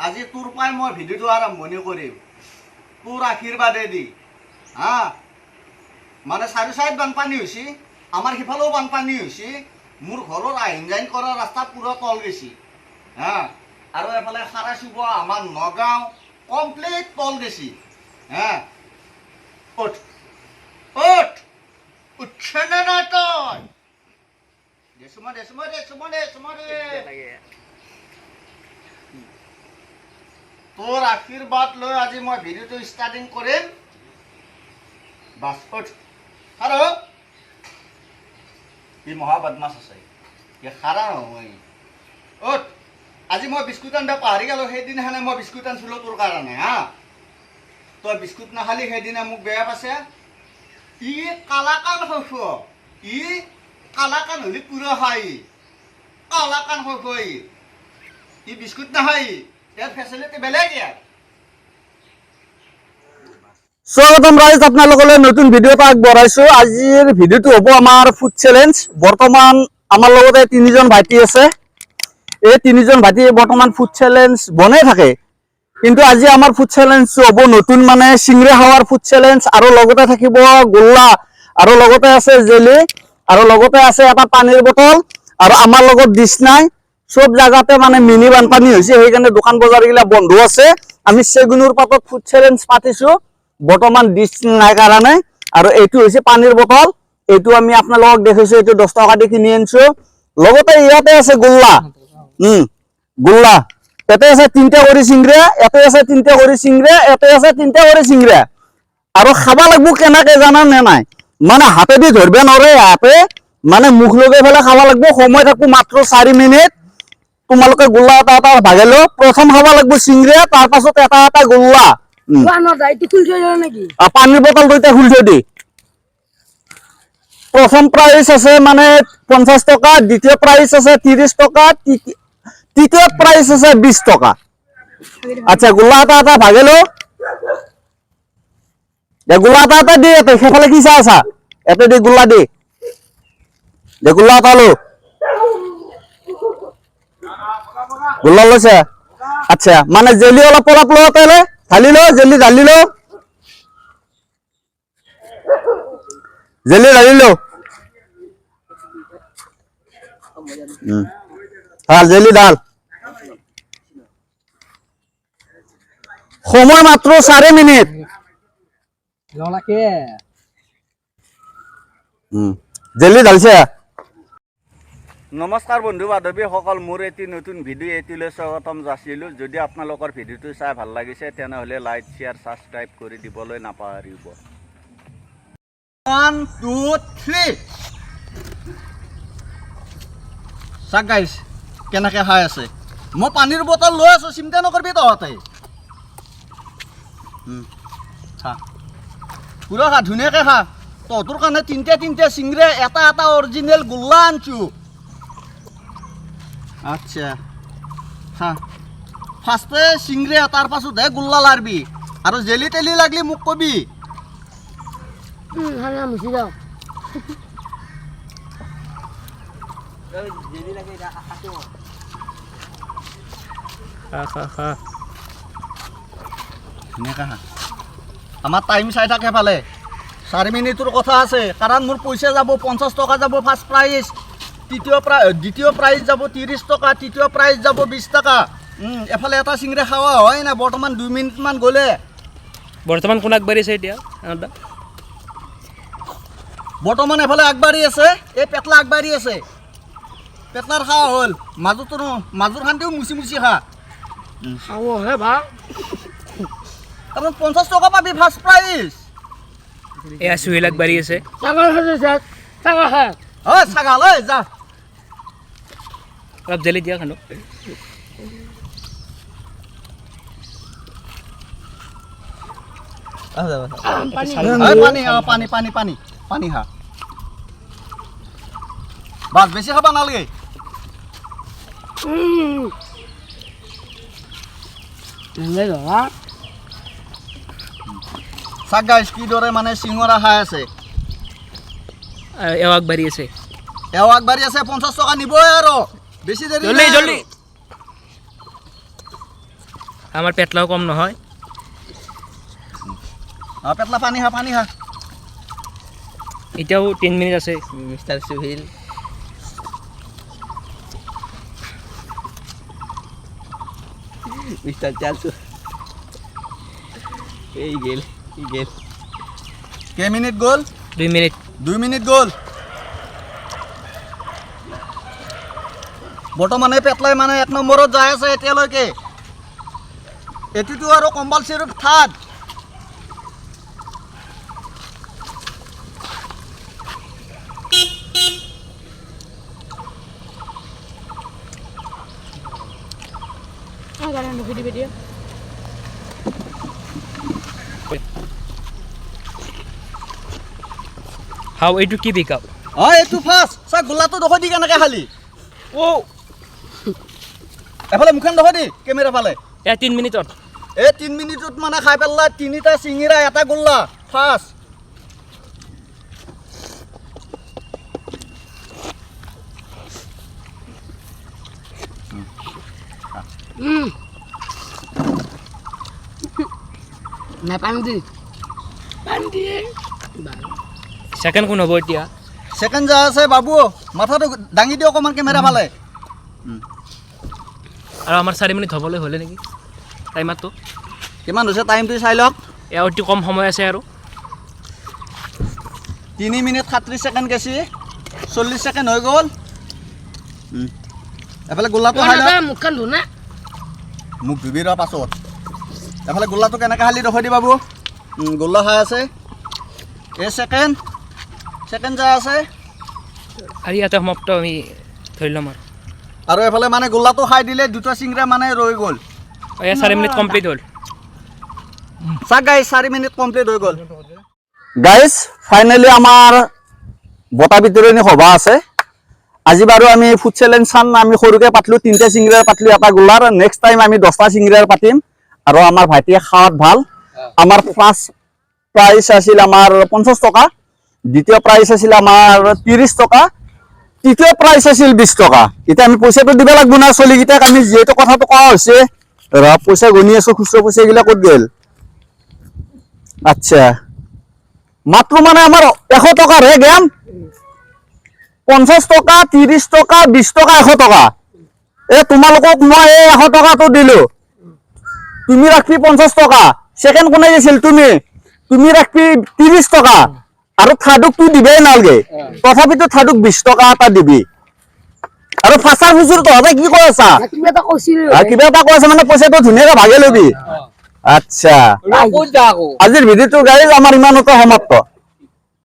আজি তোৰ পৰাই মই ভিডিঅ'টো আৰম্ভণি কৰিম তোৰ আশীৰ্বাদে দি হা মানে চাৰি চাইড বানপানী হৈছে আমাৰ সিফালেও বানপানী হৈছে মোৰ ঘৰৰ আহিন যাইন কৰা ৰাস্তা পুৰা তল গৈছে হা আৰু এফালে খাৰাচিব আমাৰ নগাঁও কমপ্লিট তল গৈছে হা উঠ উঠ উঠছেনে না তই তোৰ আশীৰ্বাদ লৈ আজি মই ভিডিঅ'টো ষ্টাৰ্টিং কৰিম বাছ উঠ আৰু ই মহা বদমাছ আছে ই খাৰা নহয় উঠ আজি মই বিস্কুট আনিব পাহৰি গ'লো সেইদিনাখনে মই বিস্কুট আনিছিলোঁ তোৰ কাৰণে হা তই বিস্কুট নাখালি সেইদিনা মোক বেয়া পাইছে ই কালাকান শস্য ই কালাকান হ'লে পুৰা খাই কালাকান শস্য ই বিস্কুট নাখাই ইয়াৰ ফেচিলিটি বেলেগ ইয়াৰ স্বাগতম ৰাইজ আপোনালোকলৈ নতুন ভিডিঅ' এটা আগবঢ়াইছোঁ আজিৰ ভিডিঅ'টো হ'ব আমাৰ ফুড চেলেঞ্জ বৰ্তমান আমাৰ লগতে তিনিজন ভাইটি আছে এই তিনিজন ভাইটি বৰ্তমান ফুড চেলেঞ্জ বনাই থাকে কিন্তু আজি আমাৰ ফুড চেলেঞ্জটো হ'ব নতুন মানে চিংৰা খাৱাৰ ফুড চেলেঞ্জ আৰু লগতে থাকিব গোল্লা আৰু লগতে আছে জেলি আৰু লগতে আছে এটা পানীৰ বটল আৰু আমাৰ লগত ডিছ নাই সব জায়গাতে মানে মিনি বানপানী হৈছে সেইকাৰণে দোকান বজাৰগিলা বন্ধ আছে আমি চেগুনৰ পাতত ফুড চেলেঞ্জ পাতিছোঁ বৰ্তমান ডিছ নাই কাৰণে আৰু এইটো হৈছে পানীৰ বটল এইটো আমি আপোনালোকক দেখাইছোঁ এইটো 10 টকা দি কিনি আনিছোঁ লগতে ইয়াতে আছে গোল্লা গোল্লা এতে আছে 3টা কৰি চিংৰা এতে আছে 3টা কৰি চিংৰা এতে আছে 3টা কৰি চিংৰা আৰু খাবা লাগব কেনেকে জানা নে নাই মানে হাতেদি ধৰবে নৰে হাতে মানে মুখ লগাই ফেলে খাবা লাগব সময় থাকব মাত্ৰ 4 মিনিট তোমালোকে গোল্লা এটা এটা ভাগে লো প্ৰথম খাবা লাগব চিংৰা তাৰ পাছত এটা এটা গোল্লা পানীৰ বটল দুইটা খুলি দি প্ৰথম প্ৰাইস আছে মানে 50 টকা দ্বিতীয় প্ৰাইস আছে 30 টকা তৃতীয় প্ৰাইস আছে 20 টকা আচ্ছা গোল্লা এটা এটা ভাগে লো গোল্লা এটা এটা দি এতে সেফালে কি চা আছা এতে দি গোল্লা দি গোল্লা এটা লো গোল্লা লৈছে আচ্ছা মানে জেলি অলপ অলপ লো তেলে ঢালি লো জেলি ঢালি লো জেলি ঢালি লো ঢাল জেলি ঢাল সময় মাত্র 4 মিনিট জেলি ঢালছে নমস্কাৰ বন্ধু বান্ধৱীসকল মোৰ এটি নতুন ভিডিঅ' এটিলৈ স্বাগতম যাচিলোঁ যদি আপোনালোকৰ ভিডিঅ'টো চাই ভাল লাগিছে তেনেহ'লে লাইক শ্বেয়াৰ ছাবস্ক্ৰাইব কৰি দিবলৈ নাপাহৰিব 1 2 3 চাক গাইছ কেনেকৈ খাই আছে মই পানীৰ বটল লৈ আছোঁ চিন্তা নকৰিবি তহঁতে খা পুৰা খা ধুনীয়াকৈ খা তহঁতৰ কাৰণে 3টা চিংৰা এটা এটা অৰিজিনেল গোল্লা আনছোঁ আচ্ছা হ্যাঁ ফার্স্টে চিংড়ে তার পাছতহে গোল্লা লারবি আর জেলি তেলি লাগলি মোক কবি আমার টাইম চাই থাকে ফালে 4 মিনিটৰ কথা আছে কাৰণ মোৰ পইচা যাব 50 টকা যাব ফার্স্ট প্রাইজ দ্বিতীয় প্রাইজ যাব 30 টকা তৃতীয় প্রাইজ যাব 20 টাকা এফালে এটা চিংৰা খাওয়া হয় না বৰ্তমান 2 মিনিট মান গলে বৰ্তমান কোন আগবাঢ়ি আছে এতিয়া বৰ্তমান এফালে আগবাঢ়ি আছে এই পেটলা আগবাঢ়ি আছে পেটলাৰ খাওয়া হল মাজুৰ খান্তিও মুচি মুচি খা খাও হে ভা কাৰণ 50 টকা পাবি ফাৰ্স্ট প্রাইজ এয়া সুহিল আগবাঢ়ি আছে ঐ ছাগাল ঐ যা অলপ জেলি দিয়া খানো পানী খা বাস বেছি খাবা নালাগে চাক গাইছ কিদৰে মানে চিঙৰা খাই আছে এও আগবাঢ়ি আছে 50 টকা নিবই আৰু বেছি দেৰি জলদি জলদি আমাৰ পেটলাও কম নহয় পেটলা পানী খা এতিয়াও 3 মিনিট আছে মিষ্টাৰ সুহিল মিষ্টাৰ চালছু এই গেল কেইমিনিট গ'ল 2 মিনিট 2 মিনিট গ'ল বৰ্তমানে পেটলাই মানে 1 নম্বৰত যাই আছে এতিয়ালৈকে এটিটো আৰু কম্পালচৰি থাৰ্ড হাও এইটো কি পিক আপ এইটো ফাৰ্ষ্ট চা গোলাটো দখৰ দি কেনেকৈ খালি এফালে মুখখন দখৰ দি কেমেৰা ফালে এয়া 3 মিনিটত এই 3 মিনিটত মানে খাই পেলাই 3টা চিঙিৰা এটা গোল্লা ফাৰ্ষ্ট না পানী দিয়ে সেকেন্ড কোন হ'ব এতিয়া ছেকেণ্ড যা আছে বাবু মাথাটো দাঙি দিয়ক অকণমান কেমেৰা ফালে আৰু আমাৰ 4 মিনিট হ'বলৈ হ'লে নেকি টাইমাৰটো কিমান হৈছে টাইমটো চাই লওক এয়া অতি কম সময় আছে আৰু 3 মিনিট 37 ছেকেণ্ড গেছি 40 ছেকেণ্ড হৈ গ'ল এফালে গোল্লাটো খাই লওক মুখখন ধুনা মোক ধুবি ৰ পাছত এফালে গোল্লাটো কেনেকৈ খালি দেখুৱাই দি বাবু গোল্লা খাই আছে এই ছেকেণ্ড যা আছে আৰু ইয়াতে সমাপ্ত আমি ধৰি ল'ম আৰু এফালে মানে গোল্লাটো খাই দিলে দুটা চিংৰা মানে ৰৈ গ'ল এয়া 4 মিনিট কমপ্লিট হ'ল চাক গাইজ 4 মিনিট কমপ্লিট হৈ গ'ল গাইজ ফাইনেলি আমাৰ বঁটা বিতৰণী সভা আছে আজি বাৰু আমি ফুড চেলেঞ্জ চাম আমি সৰুকৈ পাতলোঁ 3টা চিংৰাৰ পাতলোঁ এটা গোলাৰ নেক্সট টাইম আমি 10টা চিংৰাৰ পাতিম আৰু আমাৰ ভাইটিয়ে খাৱাত ভাল আমাৰ ফাৰ্ষ্ট প্ৰাইজ আছিল আমাৰ 50 টকা দ্বিতীয় প্ৰাইজ আছিল আমাৰ 30 টকা তৃতীয় প্ৰাইজ আছিল 20 টকা এতিয়া আমি পইচাটো দিব লাগিব না চলিকেইটাক আমি যিহেতু কথাটো কোৱা হৈছে পইচা গণি আছো খুচুৰা পইচাগিলা ক'ত গ'ল আচ্ছা মাত্ৰ মানে আমাৰ 100 টকাৰহে গেম 50 টকা 30 টকা 20 টকা 100 টকা তোমালোকক মই এই 100 টকাটো দিলো তুমি ৰাখবি 50 টকা সেকেন্ড কোনে দিছিল তুমি ৰাখবি 30 টকা আৰু থাৰ্ডক তুই দিবই নালগে তথাপিতো থাৰ্ডক 20 টকা এটা দিবি আৰু ফাঁচাৰ ফুচুৰ তহঁতে কি কৈ আছা কিবা এটা কৈ আছা মানে পইচাটো ধুনীয়াকৈ ভাগে লবি আচ্ছা আজিৰ ভিডিঅ'টো গাইজ আমাৰ ইমানতে সমাপ্ত